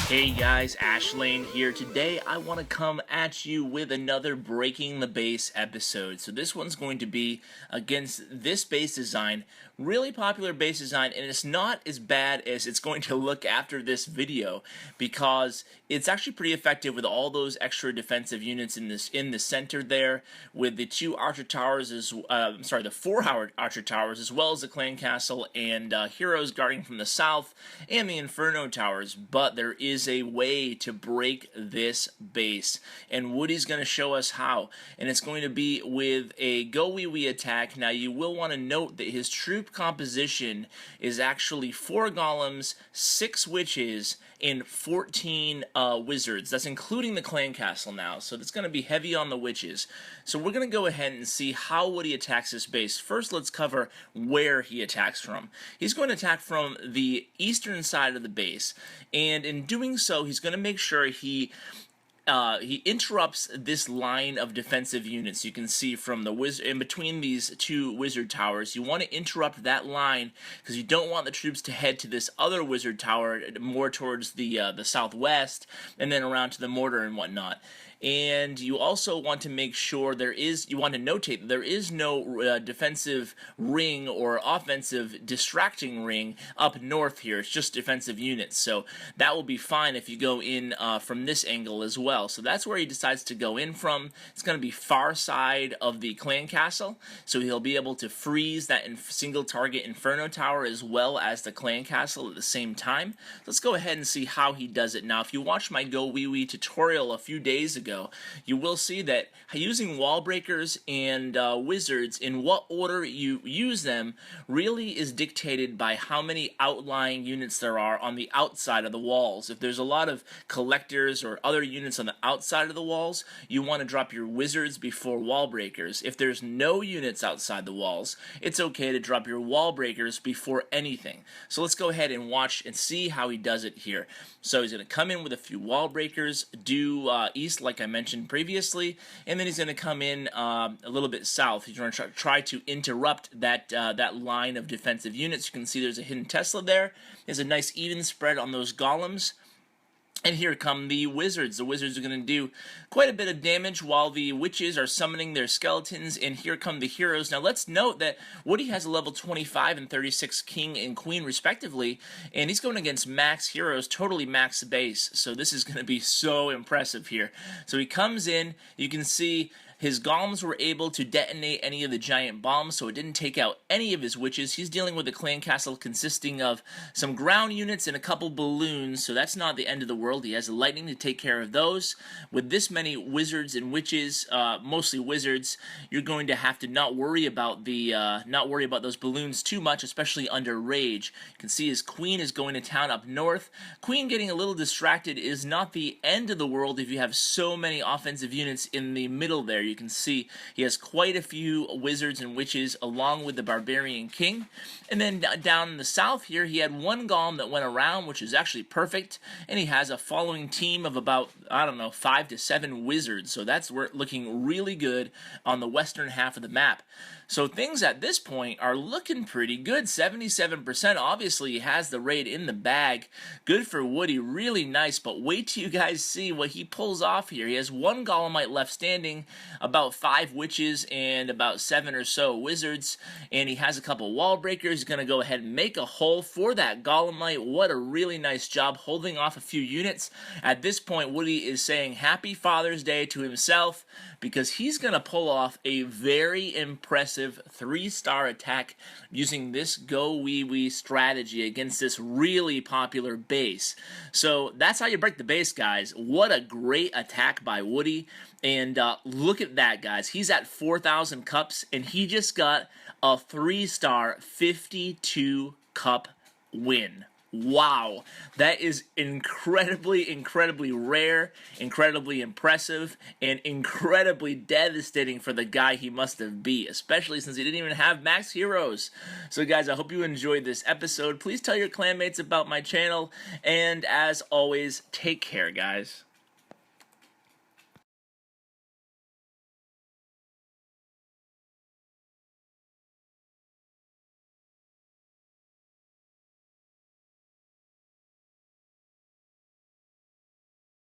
Hey guys, Ashlane here. Today I want to come at you with another Breaking the Base episode. So this one's going to be against this base design, really popular base design, and it's not as bad as it's going to look after this video because it's actually pretty effective with all those extra defensive units in the center there, with the two archer towers the 4 archer towers, as well as the clan castle and heroes guarding from the south and the inferno towers. But there is a way to break this base, and Woody's going to show us how, and it's going to be with a GoWiWi attack. Now you will want to note that his troop composition is actually 4 golems, 6 witches, and 14 wizards. That's including the clan castle now, so that's going to be heavy on the witches. So we're going to go ahead and see how Woody attacks this base. First, let's cover where he attacks from. He's going to attack from the eastern side of the base, and in doing so, he's going to make sure he interrupts this line of defensive units. You can see from the in between these two wizard towers, you want to interrupt that line because you don't want the troops to head to this other wizard tower more towards the southwest and then around to the mortar and whatnot. And you also want to make sure you want to notate that there is no defensive ring or offensive distracting ring up north here. It's just defensive units, so that will be fine if you go in from this angle as well. So that's where he decides to go in from. It's going to be far side of the clan castle, so he'll be able to freeze that single target inferno tower as well as the clan castle at the same time. Let's go ahead and see how he does it. Now, if you watched my GoWiWi tutorial a few days ago, you will see that using wall breakers and wizards, in what order you use them, really is dictated by how many outlying units there are on the outside of the walls. If there's a lot of collectors or other units on the outside of the walls, you want to drop your wizards before wall breakers. If there's no units outside the walls, it's okay to drop your wall breakers before anything. So let's go ahead and watch and see how he does it here. So he's going to come in with a few wall breakers, do east like I mentioned previously, and then he's going to come in a little bit south. He's going to try to interrupt that line of defensive units. You can see there's a hidden Tesla there. There's a nice even spread on those golems. And here come the wizards. The wizards are going to do quite a bit of damage while the witches are summoning their skeletons, and here come the heroes. Now let's note that Woody has a level 25 and 36 king and queen respectively, and he's going against max heroes, totally max base, so this is going to be so impressive here. So he comes in, you can see his golems were able to detonate any of the giant bombs, so it didn't take out any of his witches. He's dealing with a clan castle consisting of some ground units and a couple balloons, so that's not the end of the world. He has the lightning to take care of those. With this many wizards and witches, mostly wizards, you're going to have to not worry about those balloons too much, especially under rage. You can see his queen is going to town up north. Queen getting a little distracted is not the end of the world if you have so many offensive units in the middle there. You can see he has quite a few wizards and witches along with the barbarian king. And then down in the south here, he had one golem that went around, which is actually perfect, and he has a following team of about, I don't know, 5 to 7 wizards, so that's looking really good on the western half of the map. So things at this point are looking pretty good. 77%, obviously he has the raid in the bag. Good for Woody, really nice, but wait till you guys see what he pulls off here. He has one golemite left standing, about 5 witches, and about 7 or so wizards, and he has a couple wall breakers. He's going to go ahead and make a hole for that golemite. What a really nice job holding off a few units. At this point, Woody is saying Happy Father's Day to himself because he's going to pull off a very impressive 3-star attack using this GoWiWi strategy against this really popular base. So that's how you break the base, guys. What a great attack by Woody. And look at that, guys. He's at 4,000 cups, and he just got a 3-star 52 cup win. Wow, that is incredibly rare, incredibly impressive, and incredibly devastating for the guy he must have beat, especially since he didn't even have max heroes. So guys, I hope you enjoyed this episode. Please tell your clanmates about my channel, and as always, take care, guys.